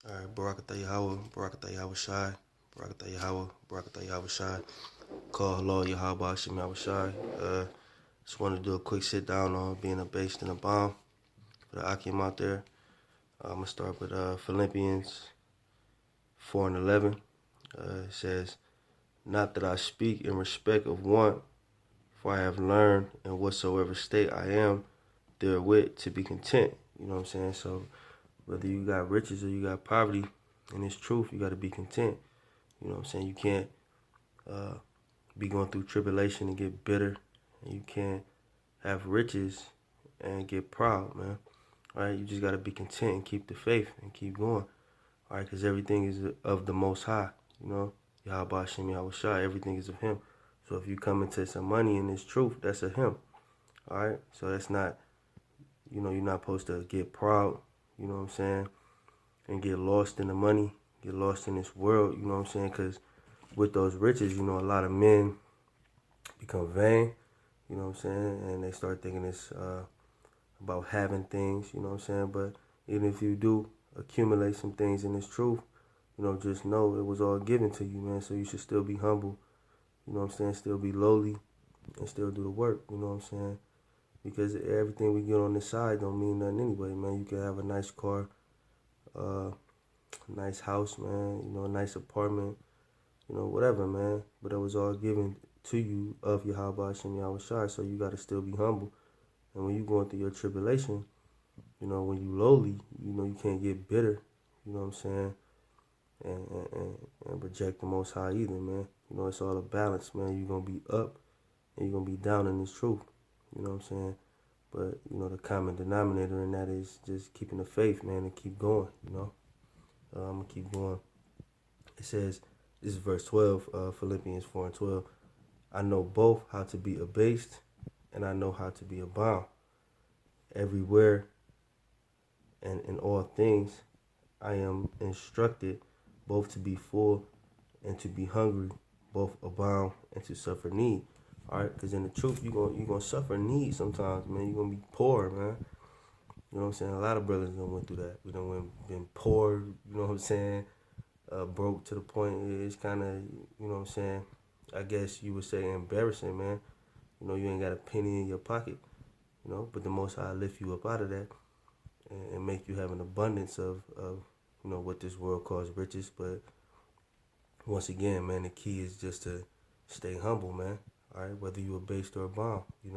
All right, Barakatah Yahweh, Barakatah Yahweh Shai, Barakatah Yahweh, Barakatah Yahweh Shai. Call hello Yahweh Hashem Yahweh Shai. Just want to do a quick sit down on being abased and abound for the Akim out there. I'm going to start with Philippians 4 and 11. It says, "Not that I speak in respect of want, for I have learned in whatsoever state I am therewith to be content." You know what I'm saying? So whether you got riches or you got poverty, in this truth, you got to be content. You know what I'm saying? You can't be going through tribulation and get bitter. And you can't have riches and get proud, man. All right, you just got to be content and keep the faith and keep going. All right, because everything is of the Most High, you know. Yahweh Hashem Yahweh Shai, everything is of Him. So if you come into some money in this truth, that's of Him. All right, so that's not, you're not supposed to get proud, you know what I'm saying, and get lost in the money, get lost in this world, you know what I'm saying, because with those riches, a lot of men become vain, you know what I'm saying, and they start thinking it's about having things, you know what I'm saying, but even if you do accumulate some things in this truth, just know it was all given to you, man, so you should still be humble, you know what I'm saying, still be lowly, and still do the work, you know what I'm saying, because everything we get on this side don't mean nothing anyway, man. You can have a nice car, a nice house, man, a nice apartment, whatever, man, but it was all given to you of Yahweh Hashem Yahweh Shai, so you got to still be humble. And when you going through your tribulation, when you lowly, you can't get bitter, you know what I'm saying, and reject the Most High either, man. It's all a balance, man. You're going to be up and you're going to be down in this truth, you know what I'm saying. But, the common denominator in that is just keeping the faith, man, and keep going, I'm going to keep going. It says, this is verse 12, Philippians 4 and 12. "I know both how to be abased and I know how to be abound. Everywhere and in all things I am instructed both to be full and to be hungry, both abound and to suffer need." All right, because in the truth, you're gonna suffer need sometimes, man. You're gonna be poor, man. You know what I'm saying? A lot of brothers done went through that. We done been poor, you know what I'm saying? Broke to the point it's kind of, you know what I'm saying? I guess you would say embarrassing, man. You ain't got a penny in your pocket, but the Most High lift you up out of that and make you have an abundance of what this world calls riches. But once again, man, the key is just to stay humble, man. All right, whether you are based or abound, if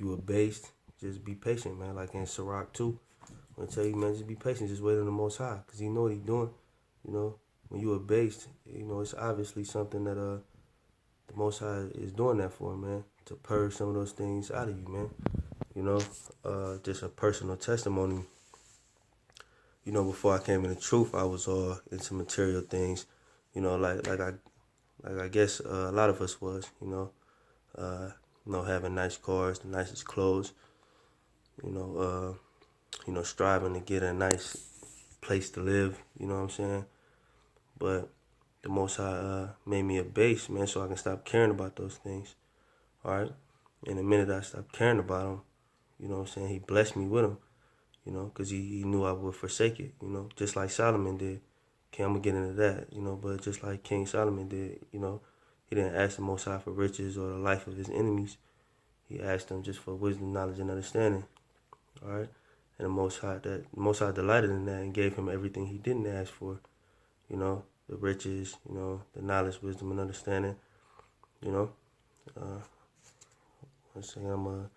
you are based, just be patient, man. Like in Sirach 2, I'm gonna tell you, man, just be patient, just wait on the Most High, cause He know what He doing. When you are based, it's obviously something that the Most High is doing that for, man, to purge some of those things out of you, man. Just a personal testimony. Before I came in the truth, I was all into material things. Like I guess a lot of us was. Having nice cars, the nicest clothes. Striving to get a nice place to live. You know what I'm saying? But the Most High made me a base, man, so I can stop caring about those things. All right. And the minute I stopped caring about them, you know what I'm saying, He blessed me with them. Because he knew I would forsake it, just like Solomon did. Okay, I'm going to get into that, but just like King Solomon did, he didn't ask the Most High for riches or the life of his enemies. He asked them just for wisdom, knowledge, and understanding, all right? And the Most High delighted in that and gave him everything he didn't ask for, the riches, the knowledge, wisdom, and understanding, Let's see, I'm going to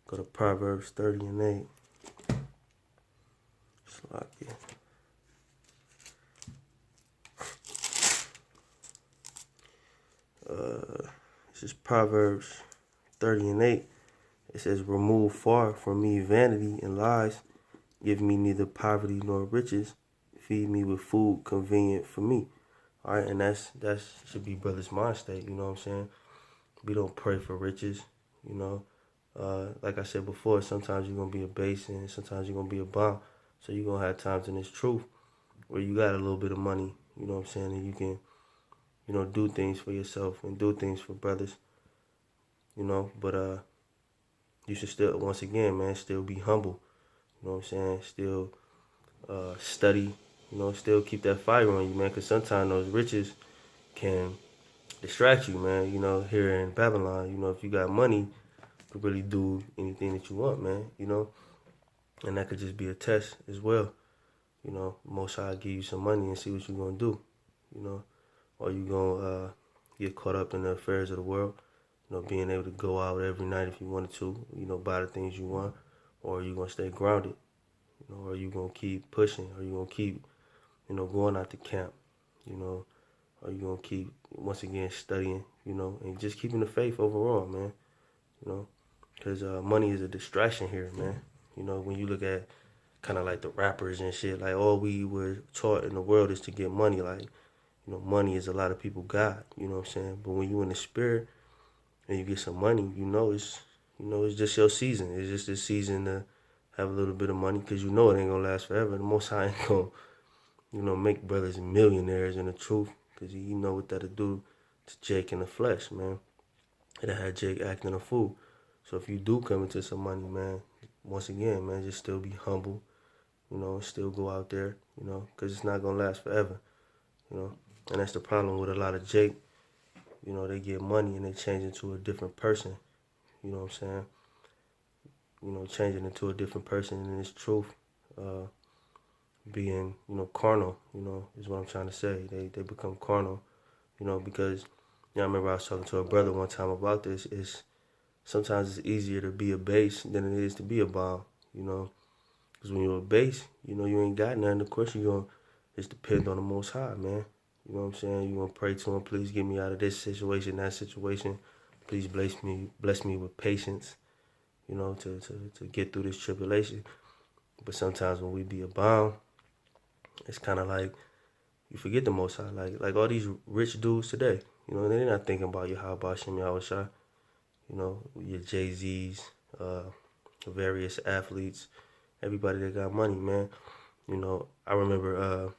go to Proverbs 30 and 8. Slocky. This is Proverbs 30 and 8. It says, "Remove far from me vanity and lies. Give me neither poverty nor riches. Feed me with food convenient for me." All right, and that should be brother's mind state, you know what I'm saying? We don't pray for riches, Like I said before, sometimes you're going to be a base and sometimes you're going to be a bomb. So you're going to have times in this truth where you got a little bit of money, you know what I'm saying, and you can, do things for yourself and do things for brothers, but you should still, once again, man, still be humble, you know what I'm saying, still study, still keep that fire on you, man, because sometimes those riches can distract you, man. Here in Babylon, if you got money, you can really do anything that you want, man, and that could just be a test as well. Most High give you some money and see what you're gonna do, you know, or you gonna get caught up in the affairs of the world, being able to go out every night if you wanted to, buy the things you want, or you gonna stay grounded, or you gonna keep pushing, or you gonna keep, going out to camp, or you gonna keep once again studying, and just keeping the faith overall, man, because money is a distraction here, man. When you look at kind of like the rappers and shit, like all we were taught in the world is to get money, like, money is a lot of people God, you know what I'm saying? But when you in the spirit and you get some money, it's just your season. It's just this season to have a little bit of money because it ain't gonna last forever. The Most High ain't gonna, make brothers millionaires in the truth because he know what that'll do to Jake in the flesh, man. It'll have Jake acting a fool. So if you do come into some money, man, once again, man, just still be humble, still go out there, because it's not gonna last forever, And that's the problem with a lot of Jake. They get money and they change into a different person. You know what I'm saying? Changing into a different person in its truth, being, carnal, is what I'm trying to say. They become carnal, because, I remember I was talking to a brother one time about this. Sometimes it's easier to be a base than it is to be a bomb, Because when you're a base, you ain't got nothing. Of course, you're going to just depend on the Most High, man. You know what I'm saying? You want to pray to him, please get me out of this situation, that situation. Please bless me with patience, to get through this tribulation. But sometimes when we be abound, it's kind of like you forget the Most High. Like all these rich dudes today, they're not thinking about your Abased, your Jay-Z's, various athletes, everybody that got money, man. I remember,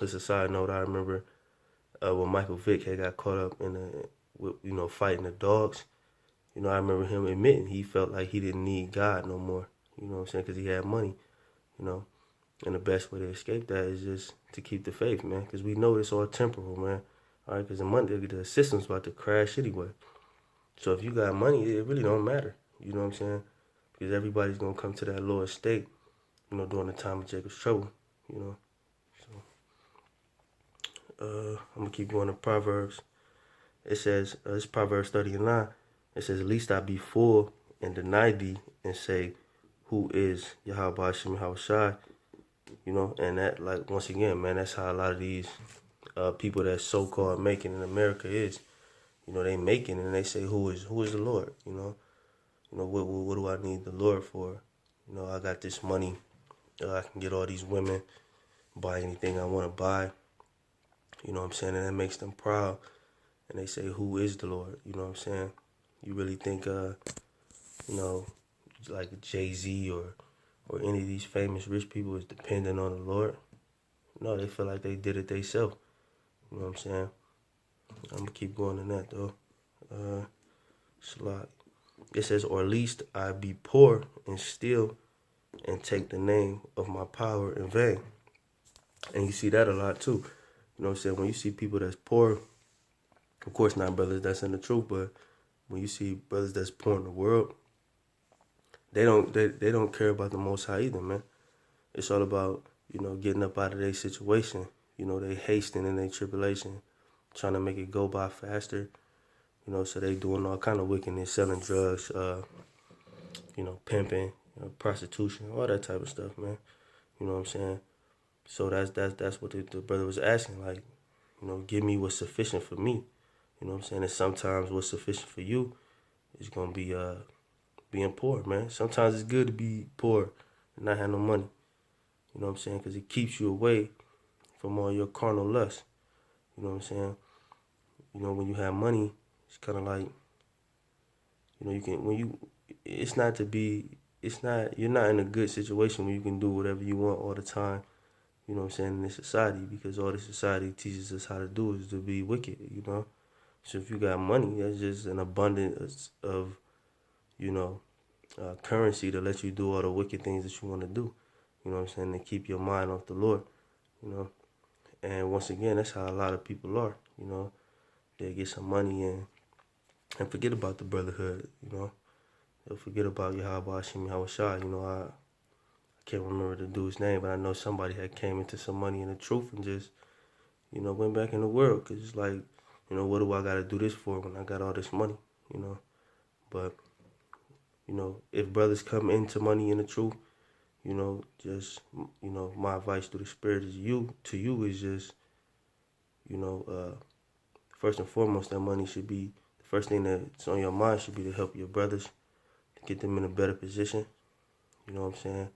as a side note, I remember when Michael Vick had got caught up fighting the dogs. I remember him admitting he felt like he didn't need God no more. You know what I'm saying? Because he had money, And the best way to escape that is just to keep the faith, man. Because we know it's all temporal, man. All right, because the system's about to crash anyway. So if you got money, it really don't matter. You know what I'm saying? Because everybody's going to come to that lower state, during the time of Jacob's trouble, So, I'm going to keep going to Proverbs. It says, it's Proverbs 30:9. It says, "Least I be full and deny thee and say, who is Yahweh Hashem Yahushai?" And that, like, once again, man, that's how a lot of these people that so-called making in America is. They making and they say, who is the Lord? What do I need the Lord for? I got this money. I can get all these women, buy anything I want to buy. You know what I'm saying? And that makes them proud. And they say, who is the Lord? You know what I'm saying? You really think, like Jay-Z or any of these famous rich people is dependent on the Lord? No, they feel like they did it themselves. You know what I'm saying? I'm going to keep going in that, though. Slot. It says, "Or least I be poor and steal and take the name of my power in vain." And you see that a lot, too. You know what I'm saying? When you see people that's poor, of course not brothers that's in the truth, but when you see brothers that's poor in the world, they don't care about the Most High either, man. It's all about, getting up out of their situation. They hasting in their tribulation, trying to make it go by faster. So they doing all kind of wickedness, selling drugs, pimping, prostitution, all that type of stuff, man. You know what I'm saying? So that's what the brother was asking, like, give me what's sufficient for me. You know what I'm saying? And sometimes what's sufficient for you is gonna be being poor, man. Sometimes it's good to be poor and not have no money. You know what I'm saying? Because it keeps you away from all your carnal lust. You know what I'm saying? When you have money, it's kind of like, you're not in a good situation where you can do whatever you want all the time, you know what I'm saying, in this society, because all this society teaches us how to do is to be wicked, So if you got money, that's just an abundance of, currency to let you do all the wicked things that you want to do. You know what I'm saying? To keep your mind off the Lord, you know. And once again, that's how a lot of people are, you know. They get some money and forget about the brotherhood, you know. They'll forget about Yahweh Hashem Yahushua. You know, I can't remember the dude's name, but I know somebody had came into some money and the truth and just, you know, went back in the world. Because it's like, you know, what do I got to do this for when I got all this money, you know? But, you know, if brothers come into money and the truth, you know, just, you know, my advice through the Spirit is to you is just, you know, first and foremost, that money should be, the first thing that's on your mind should be to help your brothers, to get them in a better position, you know what I'm saying?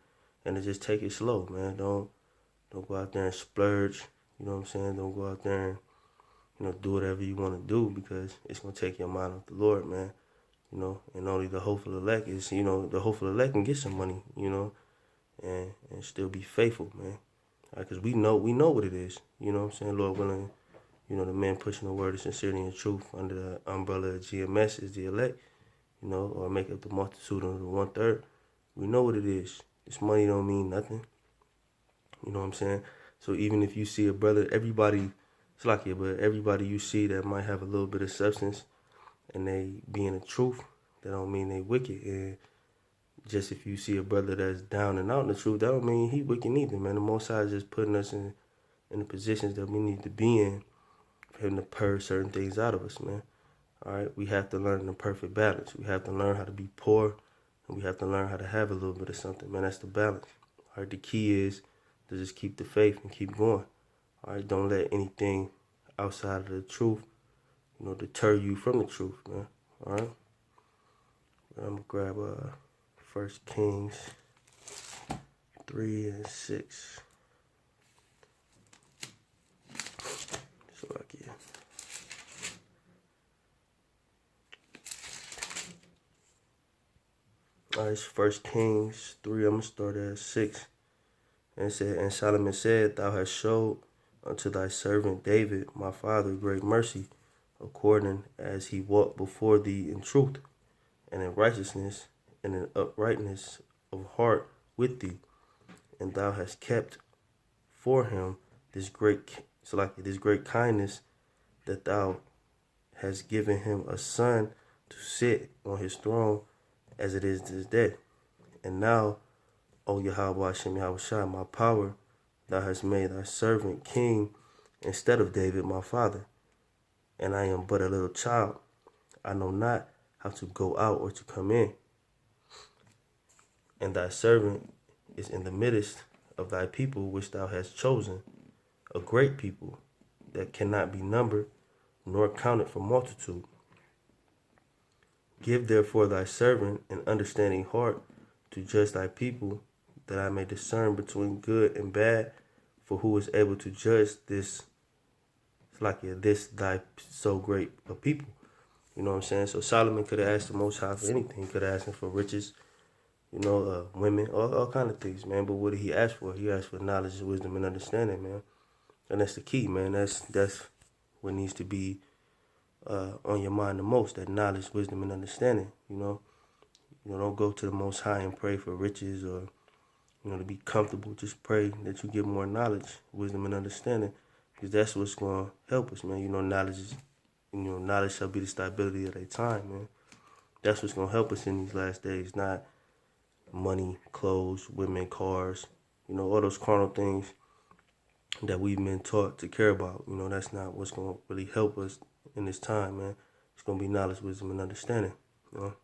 And to just take it slow, man. Don't go out there and splurge, you know what I'm saying? Don't go out there and, you know, do whatever you want to do because it's going to take your mind off the Lord, man. You know, and only the hopeful elect is, you know, the hopeful elect can get some money, you know, and still be faithful, man. Because we know what it is, you know what I'm saying? Lord willing, you know, the man pushing the word of sincerity and truth under the umbrella of GMS is the elect, you know, or make up the multitude of the 1/3. We know what it is. This money don't mean nothing. You know what I'm saying? So even if you see a brother, everybody, it's like it, but everybody you see that might have a little bit of substance and they being the truth, that don't mean they wicked. And just if you see a brother that's down and out in the truth, that don't mean he wicked either, man. The Most High is just putting us in the positions that we need to be in for him to purge certain things out of us, man. All right, we have to learn the perfect balance. We have to learn how to be poor, and we have to learn how to have a little bit of something, man. That's the balance. All right, the key is to just keep the faith and keep going. All right, don't let anything outside of the truth, you know, deter you from the truth, man. All right, I'm gonna grab 1 Kings 3 and 6. So like yeah. All right, it's 1 Kings 3. I'm gonna start at 6. And it said, and Solomon said, Thou hast showed unto thy servant David, my father, great mercy, according as he walked before thee in truth, and in righteousness, and in uprightness of heart with thee. And thou hast kept for him this great kindness, that thou hast given him a son to sit on his throne, as it is this day. And now, O Yahweh Hashem Yahushua, my power, thou hast made thy servant king instead of David my father. And I am but a little child. I know not how to go out or to come in. And thy servant is in the midst of thy people which thou hast chosen, a great people that cannot be numbered nor counted for multitude. Give therefore thy servant an understanding heart to judge thy people, that I may discern between good and bad. For who is able to judge this thy so great a people? You know what I'm saying? So Solomon could have asked the Most High for anything. He could have asked him for riches, you know, women, all kind of things, man. But what did he ask for? He asked for knowledge, wisdom, and understanding, man. And that's the key, man. That's what needs to be on your mind the most, that knowledge, wisdom, and understanding, you know. You know, don't go to the Most High and pray for riches or, you know, to be comfortable. Just pray that you get more knowledge, wisdom, and understanding, because that's what's going to help us, man. You know, knowledge shall be the stability of their time, man. That's what's going to help us in these last days, not money, clothes, women, cars, you know, all those carnal things that we've been taught to care about. You know, that's not what's going to really help us in this time, man. It's going to be knowledge, wisdom, and understanding, you know.